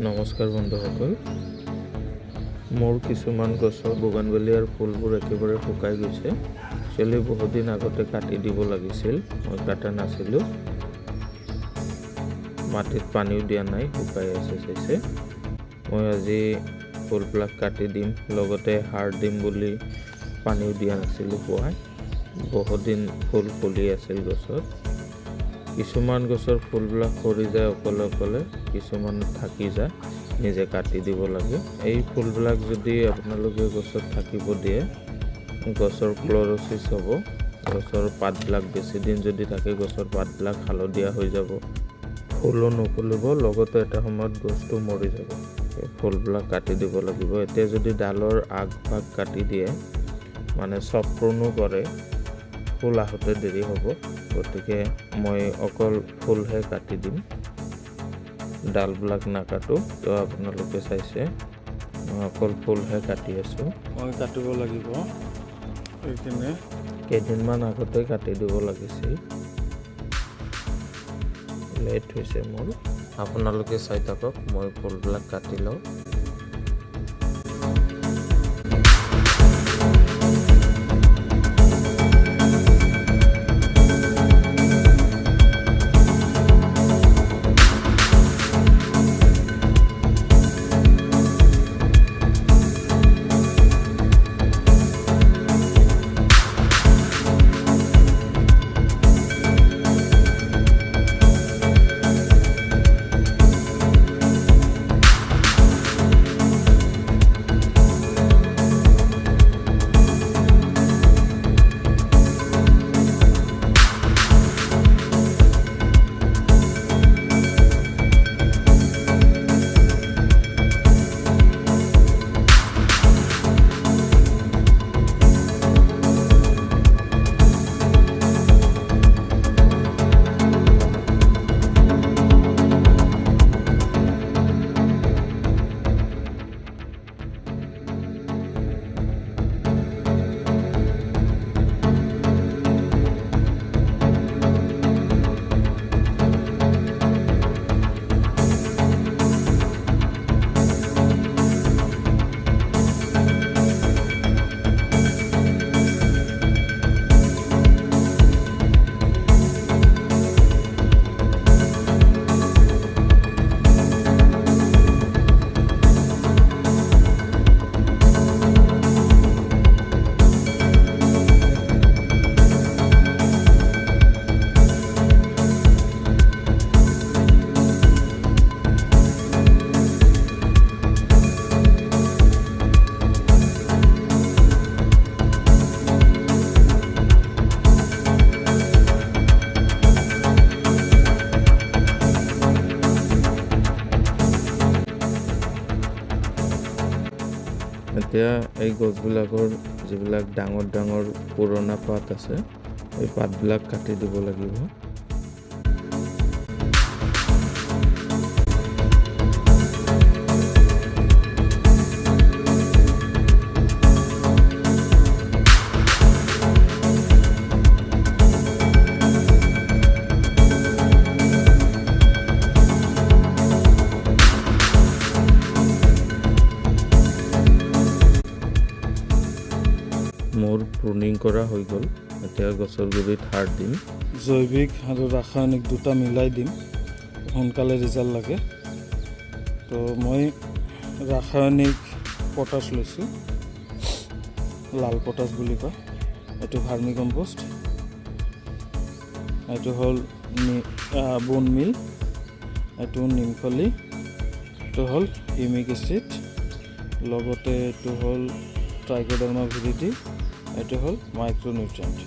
নমস্কাৰ বন্ধুসকল, মোৰ কিছুমান গছৰ বোগানভেলিয়াৰ ফুলবোৰ একেবাৰে শুকাই গৈছে। একচুৱেলি বহুত দিন আগতে কাটি দিব লাগিছিল, মই কাটা নাছিলোঁ। মাটিত পানীও দিয়া নাই, শুকাই আছে চাইছে। মই আজি ফুলবিলাক কাটি দিম, লগতে সাৰ দিম বুলি পানীও দিয়া নাছিলোঁ পুৱাই। বহুত দিন ফুল ফুলি আছিল গছত। কিছুমান গছৰ ফুলবিলাক সৰি যায় অকলে, কিছুমান থাকি যায়, নিজে কাটি দিব লাগে। এই ফুলবিলাক যদি আপোনালোকে গছত থাকিব দিয়ে, গছৰ ক্লৰচিছ হ'ব। গছৰ পাতবিলাক বেছি দিন যদি থাকে, গছৰ পাতবিলাক হালধীয়া হৈ যাব, ফুলো নুফুলিব, লগতে এটা সময়ত গছটো মৰি যাব। ফুলবিলাক কাটি দিব লাগিব। এতিয়া যদি ডালৰ আগভাগ কাটি দিয়ে, মানে চপ্ৰণো কৰে, ফুল আহোঁতে দেৰি হ'ব। গতিকে মই অকল ফুলহে কাটি দিম, ডালবিলাক নাকাটো। তো আপোনালোকে চাইছে মই অকল ফুলহে কাটি আছোঁ। মই কাটিব লাগিব, এইখিনি কেইদিনমান আগতে কাটি দিব লাগিছিল, লেট হৈছে মোৰ। আপোনালোকে চাই থাকক, মই ফুলবিলাক কাটি লওঁ। এতিয়া এই গছবিলাকৰ যিবিলাক ডাঙৰ ডাঙৰ পুৰণা পাত আছে, এই পাতবিলাক কাটি দিব লাগিব। মোৰ প্ৰুনিং কৰা হৈ গ'ল। এতিয়া গছৰ গুৰিত সাৰ দিম। জৈৱিক আৰু ৰাসায়নিক দুটা মিলাই দিম, সোনকালে ৰিজাল্ট লাগে। তো মই ৰাসায়নিক পটাছ লৈছোঁ, লাল পটাছ বুলি কয়। এইটো ভাৰ্মি কম্পষ্ট, এইটো হ'ল বোন মিল, এইটো নিমখলি, এইটো হ'ল হিউমিক এচিড, লগতে এইটো হ'ল ট্ৰাইকোডাৰ্মা ভিৰিডি, এইটো হ'ল মাইক্ৰ'নিউট্ৰিয়েণ্ট।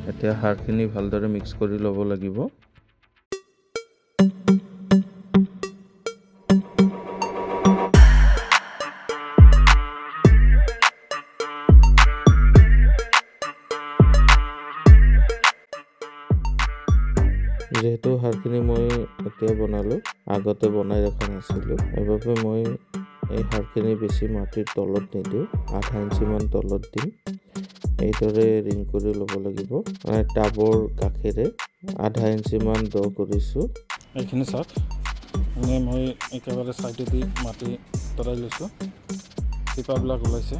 এতিয়া সাৰখিনি ভালদৰে মিক্স কৰি ল'ব লাগিব। যেহেতু সাৰখিনি মই এতিয়া বনালোঁ, আগতে বনাই ৰখা নাছিলোঁ, সেইবাবে মই এই সাৰখিনি বেছি মাটিৰ তলত নিদিওঁ, 0.5 ইঞ্চিমান তলত দিম। এইদৰে ৰিং কৰি ল'ব লাগিব। টাবৰ কাষেৰে 1/2 ইঞ্চিমান দ কৰিছোঁ। এইখিনি চাওক, মানে মই একেবাৰে চাইডেদি মাটি তৰাই লৈছোঁ। শিপাবিলাক ওলাইছে,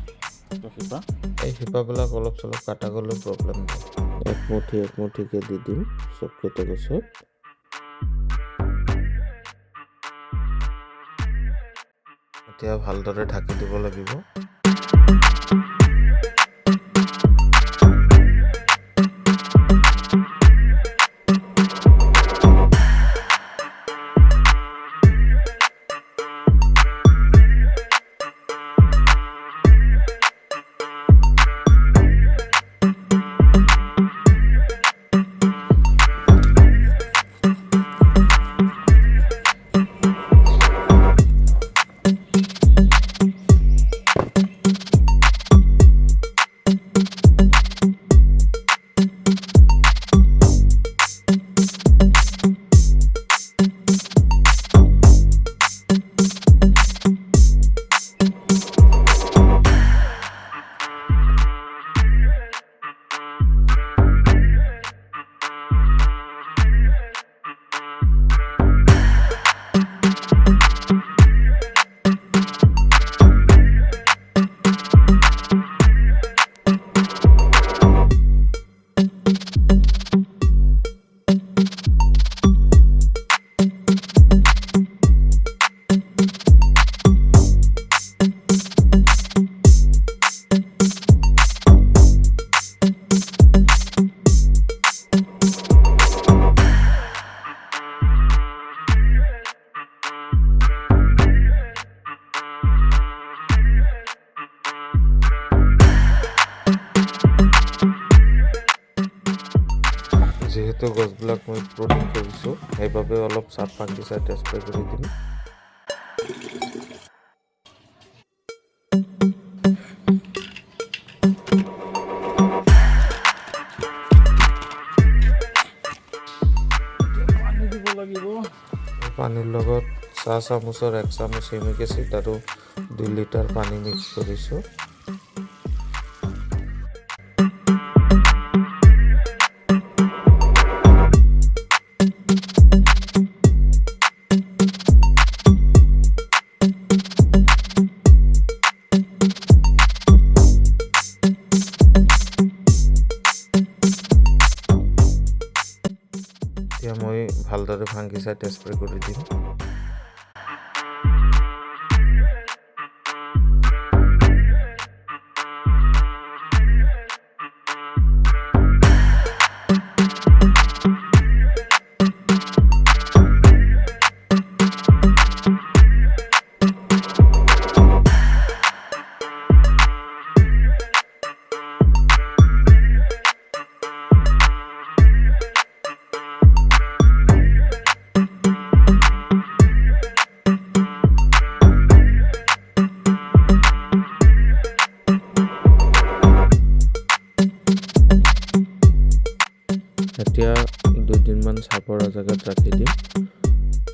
এই শিপাবিলাক অলপ চলপ কাটা গ'লেও প্ৰব্লেম নাই। একমুঠিকে দি দিম চবকেইটা গছত। এতিয়া ভালদৰে ঢাকি দিব লাগিব। যেহেতু গছবিলাক মই প্ৰটিন কৰিছোঁ, সেইবাবে অলপ চাপ ফাংগিচাইড স্প্ৰে কৰি দিম। পানী দিব লাগিব। পানীৰ লগত 4 চামুচৰ 1 চামুচ হিউমিক এচিড আৰু 2 লিটাৰ পানী মিক্স কৰিছোঁ। এতিয়া মই ভালদৰে ফাংগিচাইড স্প্ৰে কৰি দিম। এতিয়া 2 দিনমান চাপৰা জেগাত ৰাখি দিম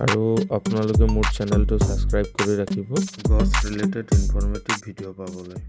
আৰু আপোনালোকে মোৰ চেনেলটো ছাবস্ক্ৰাইব কৰি ৰাখিব গছ ৰিলেটেড ইনফৰ্মেটিভ ভিডিঅ' পাবলৈ।